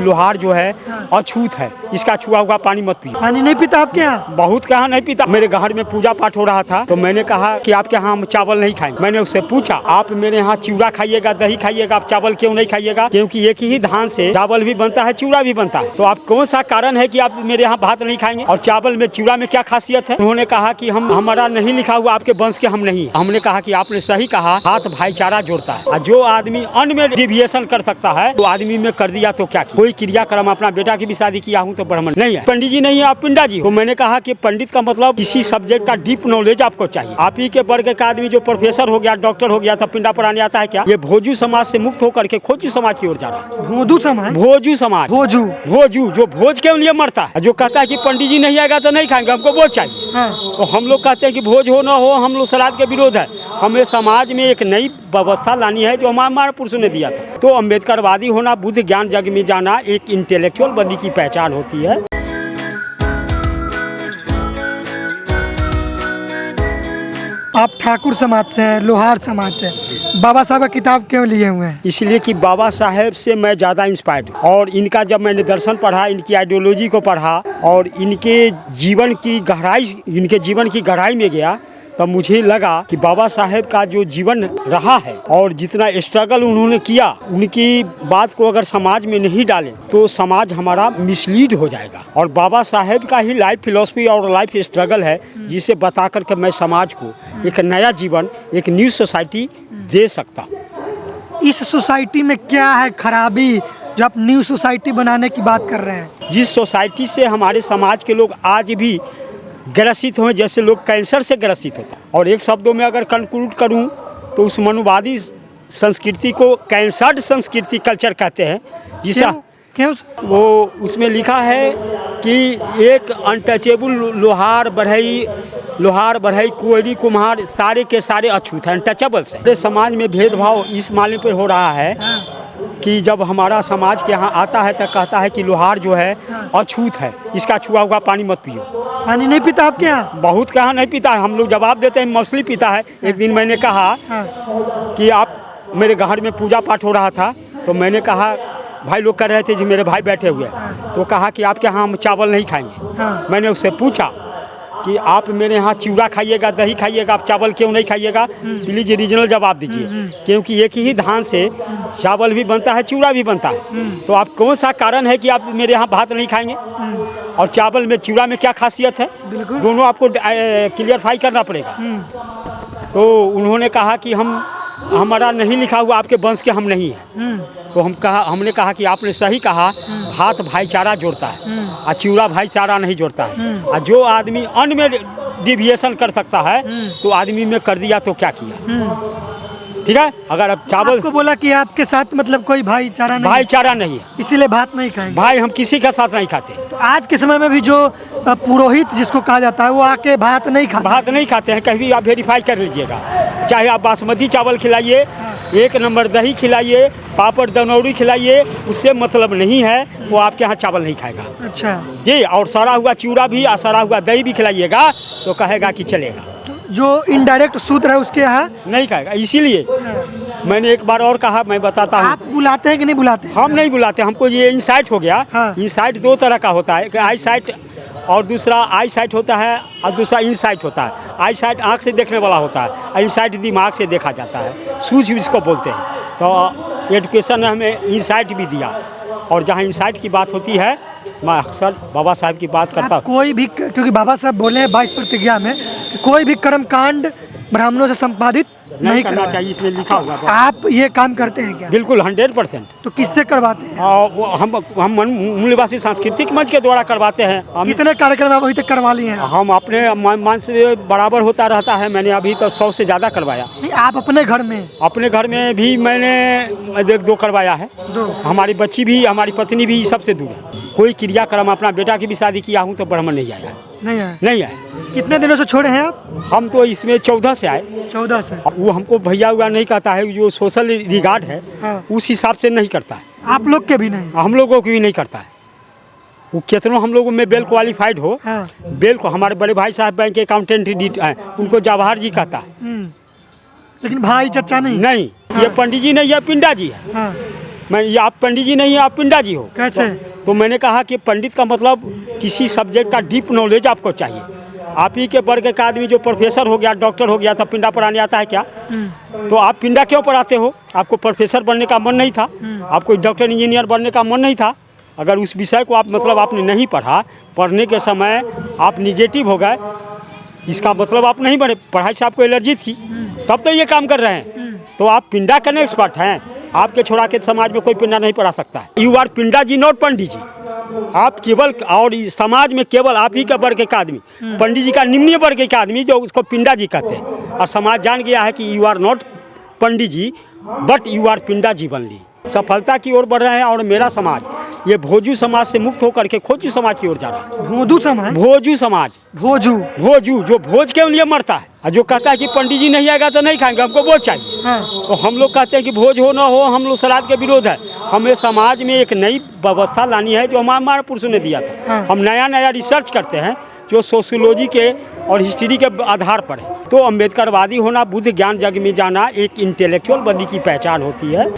लोहार जो है अछूत है, इसका छुआ हुआ पानी मत पियो। पानी नहीं पीता आपके यहाँ? बहुत कहाँ नहीं पीता। मेरे घर में पूजा पाठ हो रहा था तो मैंने कहा कि आपके यहाँ हम चावल नहीं खाएंगे। मैंने उससे पूछा आप मेरे यहाँ चिवड़ा खाइएगा, दही खाइएगा, आप चावल क्यों नहीं खाइएगा? क्योंकि एक ही धान से चावल भी बनता है, चिवड़ा भी बनता है। तो आप कौन सा कारण है कि आप मेरे यहाँ भात नहीं खाएंगे और चावल में चिवड़ा में क्या खासियत है? उन्होंने कहा कि हमारा नहीं लिखा हुआ, आपके वंश के हम नहीं। हमने कहा कि आपने सही कहा, हाथ भाईचारा जोड़ता है। जो आदमी अन्न में डिविएशन कर सकता है तो आदमी में कर दिया तो क्या? कोई क्रियाक्रम, अपना बेटा की भी शादी किया हूँ तो ब्राह्मण नहीं है, पंडित जी नहीं है, आप पिंडा जी हो। तो मैंने कहा कि पंडित का मतलब किसी सब्जेक्ट का डीप नॉलेज आपको चाहिए। आप ही के वर्ग का आदमी जो प्रोफेसर हो गया, डॉक्टर हो गया था, पिंडा पढ़ाने आता है क्या? ये भोजू समाज से मुक्त होकर के खोजू समाज की ओर जा रहा है। भोजू समाज? भोजू समाज, भोजू जो भोज के लिए मरता है, जो कहता है कि पंडित जी नहीं आएगा तो नहीं खाएंगे, हमको भोज चाहिए। तो हम लोग कहते हैं कि भोज हो ना हो, हम लोग श्राद्ध के विरोध है। हमें समाज में एक नई व्यवस्था लानी है जो हमारे पुरुषों ने दिया था। तो अम्बेडकरवादी होना, बुद्ध ज्ञान जग में जाना एक इंटेलेक्चुअल बॉडी की पहचान होती है। आप ठाकुर समाज से हैं, लोहार समाज से, बाबा साहब का किताब क्यों लिए हुए हैं? इसलिए कि बाबा साहेब से मैं ज़्यादा इंस्पायर्ड हूँ और इनका जब मैंने दर्शन पढ़ा, इनकी आइडियोलॉजी को पढ़ा और इनके जीवन की गहराई में गया तब मुझे लगा कि बाबा साहेब का जो जीवन रहा है और जितना स्ट्रगल उन्होंने किया, उनकी बात को अगर समाज में नहीं डालें तो समाज हमारा मिसलीड हो जाएगा। और बाबा साहेब का ही लाइफ फिलॉसफी और लाइफ स्ट्रगल है जिसे बता करके मैं समाज को एक नया जीवन, एक न्यू सोसाइटी दे सकता। इस सोसाइटी में क्या है खराबी जो आप न्यू सोसाइटी बनाने की बात कर रहे हैं? जिस सोसाइटी से हमारे समाज के लोग आज भी ग्रसित हुए, जैसे लोग कैंसर से ग्रसित होता है। और एक शब्दों में अगर कंक्लूड करूं तो उस मनुवादी संस्कृति को कैंसर्ड संस्कृति कल्चर कहते हैं। जिसे क्यों? वो उसमें लिखा है कि एक अनटचेबल लोहार बढ़ई कोयरी कुम्हार सारे के सारे अछूत हैं, अनटचेबल्स हैं। समाज में भेदभाव इस मामले पर हो रहा है कि जब हमारा समाज के यहाँ आता है तो कहता है कि लोहार जो है अछूत है, इसका छुआ हुआ पानी मत पियो। पानी नहीं पीता आपके यहाँ? बहुत कहाँ नहीं पीता है, हम लोग जवाब देते हैं मोस्टली पीता है। एक दिन मैंने कहा कि आप मेरे घर में पूजा पाठ हो रहा था तो मैंने कहा, भाई लोग कह रहे थे जी मेरे भाई बैठे हुए हैं, तो कहा कि आपके यहाँ हम चावल नहीं खाएंगे। मैंने उससे पूछा कि आप मेरे यहाँ चिवड़ा खाइएगा, दही खाइएगा, आप चावल क्यों नहीं खाइएगा? प्लीज रीजनल जवाब दीजिए। क्योंकि एक ही धान से चावल भी बनता है, चिवड़ा भी बनता है। तो आप कौन सा कारण है कि आप मेरे यहाँ भात नहीं खाएंगे और चावल में चिवड़ा में क्या खासियत है? दोनों आपको क्लियरफाई करना पड़ेगा। तो उन्होंने कहा कि हमारा नहीं लिखा हुआ, आपके वंश के हम नहीं हैं। तो हमने कहा कि आपने सही कहा, हाथ भाईचारा जोड़ता है और चिवड़ा भाईचारा नहीं जोड़ता है। और जो आदमी अन्न में डिविएशन कर सकता है तो आदमी में कर दिया तो क्या किया? ठीक है, अगर अब चावल आपको बोला कि आपके साथ मतलब कोई भाईचारा नहीं है, इसीलिए भात नहीं खाएंगे। भाई हम किसी का साथ नहीं खाते। तो आज के समय में भी जो पुरोहित जिसको कहा जाता है वो आके भात नहीं खाते हैं। कहीं आप वेरीफाई कर लीजिएगा, चाहे आप बासमती चावल खिलाइए, एक नंबर दही खिलाइए, पापड़ दनौरी खिलाइए, उससे मतलब नहीं है वो आपके यहाँ चावल नहीं खाएगा। अच्छा जी, और सड़ा हुआ चिवड़ा भी और सड़ा हुआ दही भी खिलाइएगा तो कहेगा कि चलेगा। जो इनडायरेक्ट सूत्र है उसके यहाँ नहीं खाएगा। इसीलिए मैंने एक बार और कहा, मैं बताता हूँ। आप बुलाते हैं कि नहीं बुलाते? हम नहीं बुलाते, हमको ये इंसाइट हो गया। इंसाइट दो तरह का होता है, आई साइट और दूसरा आई साइट होता है और दूसरा इनसाइट होता है। आई साइट आँख से देखने वाला होता है, इनसाइट दिमाग से देखा जाता है, सूझ इसको बोलते हैं। तो एजुकेशन ने हमें इंसाइट भी दिया और जहाँ इंसाइट की बात होती है मैं अक्सर बाबा साहब की बात करता हूँ। कोई भी, क्योंकि बाबा साहब बोले हैं 22 प्रतिज्ञा में कि कोई भी कर्म कांड ब्राह्मणों से संपादित नहीं करना चाहिए, इसमें लिखा हुआ। आप ये काम करते हैं क्या? बिल्कुल 100%। तो किससे करवाते हैं? हम मूल्यवासी सांस्कृतिक मंच के द्वारा करवाते हैं। कितने कार्यक्रम आप अभी तक करवा लिए हैं? हम अपने मन से बराबर होता रहता है। मैंने अभी तो 100 से ज़्यादा करवाया। नहीं, आप अपने घर में? अपने घर में भी मैंने 2 करवाया है। 2? हमारी बच्ची भी, हमारी पत्नी भी सबसे दूर है। कोई क्रियाक्रम, अपना बेटा की भी शादी किया हूँ तो ब्राह्मण नहीं आया। नहीं आए। कितने दिनों से छोड़े हैं आप? हम तो इसमें 14 से आए। 14 से? वो हमको भैया हुआ नहीं कहता है, जो सोशल रिगार्ड है उस हिसाब से नहीं करता है। आप लोग के भी नहीं? हम लोगों की भी नहीं करता है। वो कितनों हम लोगों में वेल क्वालिफाइड हो, वेल को हमारे बड़े भाई साहब बैंक के अकाउंटेंट हैं, उनको जवाहर जी कहता है। लेकिन भाई चचा नहीं? नहीं, ये पंडित जी नहीं है, पिंडा जी है। मैं ये आप पंडित जी नहीं है, आप पिंडा जी हो। कैसे? तो मैंने कहा कि पंडित का मतलब किसी सब्जेक्ट का डीप नॉलेज आपको चाहिए। आप ही के वर्ग का आदमी जो प्रोफेसर हो गया, डॉक्टर हो गया, तब पिंडा पढ़ाने आता है क्या? तो आप पिंडा क्यों पढ़ाते हो? आपको प्रोफेसर बनने का मन नहीं था, आपको डॉक्टर इंजीनियर बनने का मन नहीं था। अगर उस विषय को आप मतलब आपने नहीं पढ़ा, पढ़ने के समय आप निगेटिव हो गए, इसका मतलब आप नहीं बने, पढ़ाई से आपको एलर्जी थी, तब तो ये काम कर रहे हैं। तो आप पिंडा करने एक्सपर्ट हैं। आपके छोड़ा के समाज में कोई पिंडा नहीं पढ़ा सकता है। यू आर पिंडा जी, नॉट पंडित जी। आप केवल और इस समाज में केवल आप ही का वर्ग के आदमी, पंडित जी का निम्न वर्ग के आदमी जो उसको पिंडा जी कहते हैं, और समाज जान गया है कि you are not Pandit ji but you are पिंडा जी बनली। सफलता की ओर बढ़ रहे हैं और मेरा समाज ये भोजू समाज से मुक्त होकर के खोजू समाज की ओर जा रहा है। भोजू समाज? भोजू समाज। भोजू? भोजू जो भोज के लिए मरता है और जो कहता है कि पंडित जी नहीं आएगा तो नहीं खाएंगे, हमको भोज चाहिए। हाँ। तो हम लोग कहते हैं कि भोज हो ना हो, हम लोग श्राद्ध के विरोध है। हमें समाज में एक नई व्यवस्था लानी है जो हमारे पुरुषों ने दिया था। हाँ। हम नया नया रिसर्च करते हैं जो सोशियोलॉजी के और हिस्ट्री के आधार पर है। तो अम्बेडकरवादी होना, बुद्ध ज्ञान जग में जाना एक इंटेलेक्चुअल बंदी की पहचान होती है।